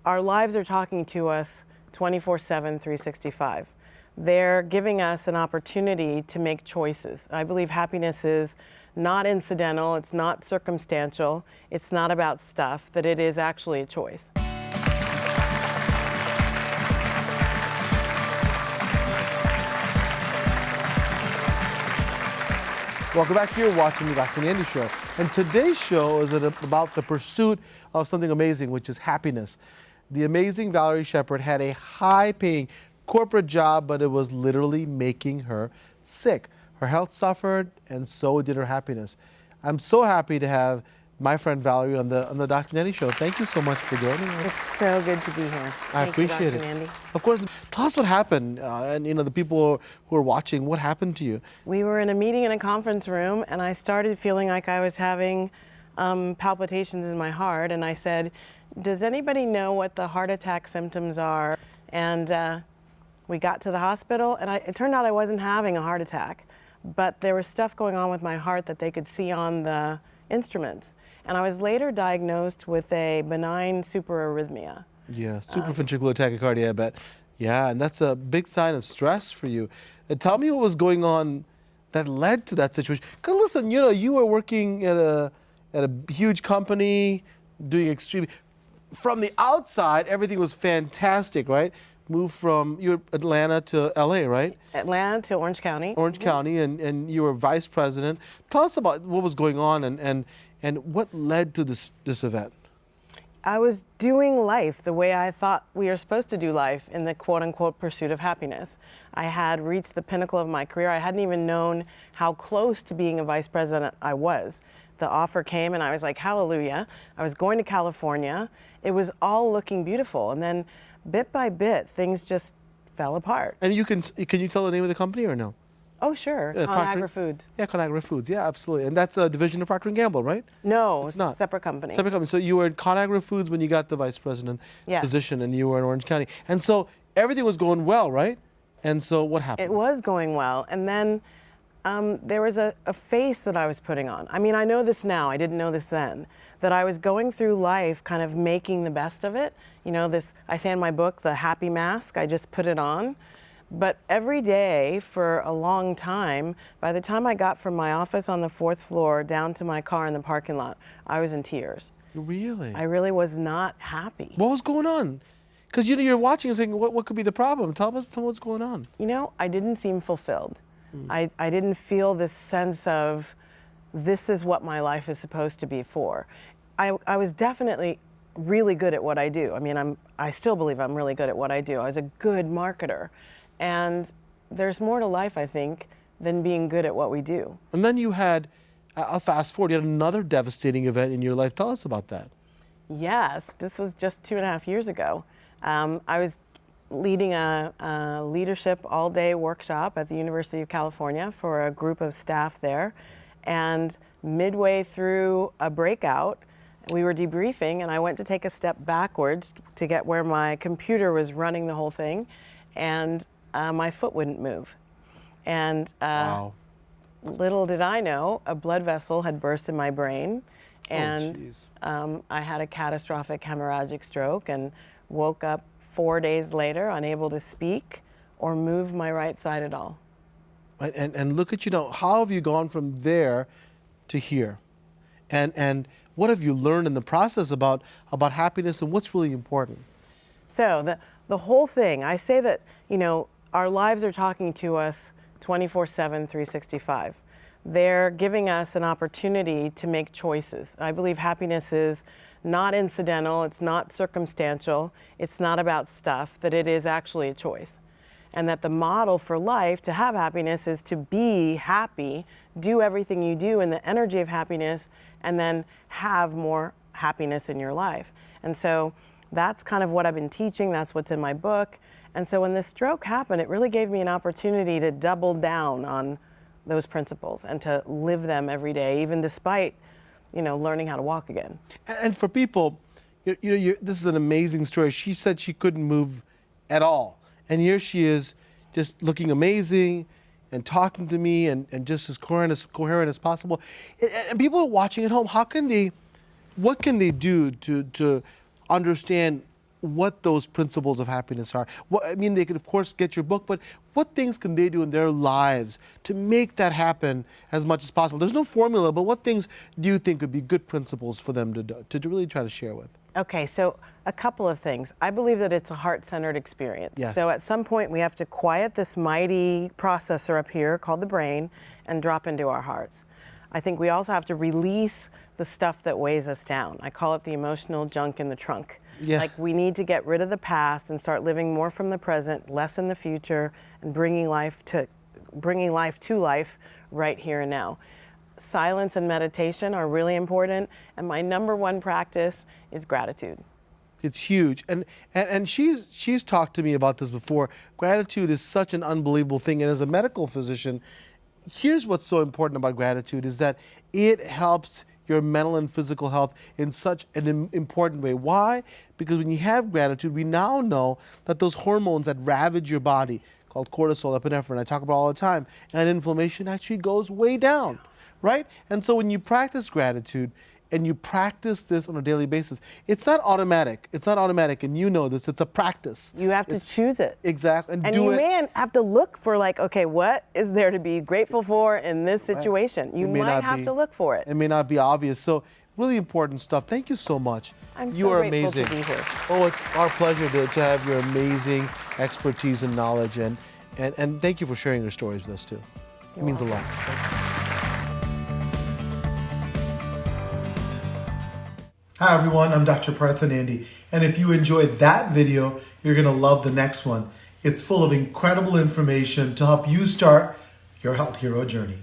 our lives are talking to us 24/7, 365. They're giving us an opportunity to make choices. I believe happiness is not incidental, it's not circumstantial, it's not about stuff, that it is actually a choice. Welcome back. You're watching the Partha Nandi show. And today's show is about the pursuit of something amazing, which is happiness. The amazing Valerie Shepard had a high-paying corporate job, but it was literally making her sick. Her health suffered, and so did her happiness. I'm so happy to have my friend Valerie on the Dr. Nandi show. Thank you so much for joining us. It's so good to be here. I appreciate it. Of course, tell us what happened, and the people who are watching, what happened to you? We were in a meeting in a conference room, and I started feeling like I was having palpitations in my heart, and I said, does anybody know what the heart attack symptoms are? And we got to the hospital, and it turned out I wasn't having a heart attack, but there was stuff going on with my heart that they could see on the instruments. And I was later diagnosed with a benign superarrhythmia. Yeah, supraventricular tachycardia, I bet. Yeah, and that's a big sign of stress for you. Tell me what was going on that led to that situation. Because listen, you were working at a huge company, doing extremely. From the outside, everything was fantastic, right? Moved from Atlanta to LA, right? Atlanta to Orange County. Orange County, and you were vice president. Tell us about what was going on and what led to this event. I was doing life the way I thought we are supposed to do life, in the quote-unquote pursuit of happiness. I had reached the pinnacle of my career. I hadn't even known how close to being a vice president I was. The offer came and I was like, hallelujah. I was going to California. It was all looking beautiful. And then bit by bit, things just fell apart. And can you tell the name of the company or no? Oh, sure. Conagra Foods. Yeah, Conagra Foods. Yeah, absolutely. And that's a division of Procter & Gamble, right? No, it's not. Separate company. Separate company. So you were at Conagra Foods when you got the vice president position, and you were in Orange County. And so everything was going well, right? And so what happened? It was going well. And then there was a face that I was putting on. I mean, I know this now. I didn't know this then. That I was going through life kind of making the best of it. I say in my book, the happy mask, I just put it on. But every day for a long time, by the time I got from my office on the 4th floor down to my car in the parking lot, I was in tears. Really? I really was not happy. What was going on? Because you're watching and saying, what could be the problem? Tell me what's going on. I didn't seem fulfilled. I didn't feel this sense of, this is what my life is supposed to be for. I was definitely really good at what I do. I mean, I still believe I'm really good at what I do. I was a good marketer. And there's more to life, I think, than being good at what we do. And then you had, I'll fast forward, you had another devastating event in your life. Tell us about that. Yes, this was just 2.5 years ago. I was leading a leadership all-day workshop at the University of California for a group of staff there. And midway through a breakout, we were debriefing, and I went to take a step backwards to get where my computer was running the whole thing. And my foot wouldn't move. And wow. Little did I know, a blood vessel had burst in my brain, and I had a catastrophic hemorrhagic stroke and woke up 4 days later unable to speak or move my right side at all. Right, and look at how have you gone from there to here? And what have you learned in the process about happiness and what's really important? So the whole thing, I say that, our lives are talking to us 24/7, 365. They're giving us an opportunity to make choices. I believe happiness is not incidental, it's not circumstantial, it's not about stuff, that it is actually a choice. And that the model for life to have happiness is to be happy, do everything you do in the energy of happiness, and then have more happiness in your life. And so that's kind of what I've been teaching, that's what's in my book. And so when this stroke happened, it really gave me an opportunity to double down on those principles and to live them every day, even despite, learning how to walk again. And for people, this is an amazing story. She said she couldn't move at all. And here she is just looking amazing and talking to me and just as coherent as possible. And people are watching at home, what can they do to understand what those principles of happiness are. I mean, they can, of course, get your book, but what things can they do in their lives to make that happen as much as possible? There's no formula, but what things do you think would be good principles for them to really try to share with? Okay, so a couple of things. I believe that it's a heart-centered experience. Yes. So at some point we have to quiet this mighty processor up here called the brain and drop into our hearts. I think we also have to release the stuff that weighs us down. I call it the emotional junk in the trunk. Yeah. Like we need to get rid of the past and start living more from the present, less in the future, and bringing life to life right here and now. Silence and meditation are really important, and my number one practice is gratitude. It's huge, and she's talked to me about this before. Gratitude is such an unbelievable thing, and as a medical physician, here's what's so important about gratitude is that it helps your mental and physical health in such an important way. Why? Because when you have gratitude, we now know that those hormones that ravage your body, called cortisol, epinephrine, I talk about all the time, and inflammation actually goes way down, right? And so when you practice gratitude, and you practice this on a daily basis, it's not automatic. It's not automatic, and you know this. It's a practice. You have to choose it. Exactly, And you may have to look for like, okay, what is there to be grateful for in this situation? Right. You might have to look for it. It may not be obvious. So really important stuff. Thank you so much. I'm so you are grateful amazing. to be here. Oh, it's our pleasure to have your amazing expertise and knowledge, and thank you for sharing your stories with us too. It means a lot. Hi everyone, I'm Dr. Partha Nandi, and if you enjoyed that video, you're going to love the next one. It's full of incredible information to help you start your health hero journey.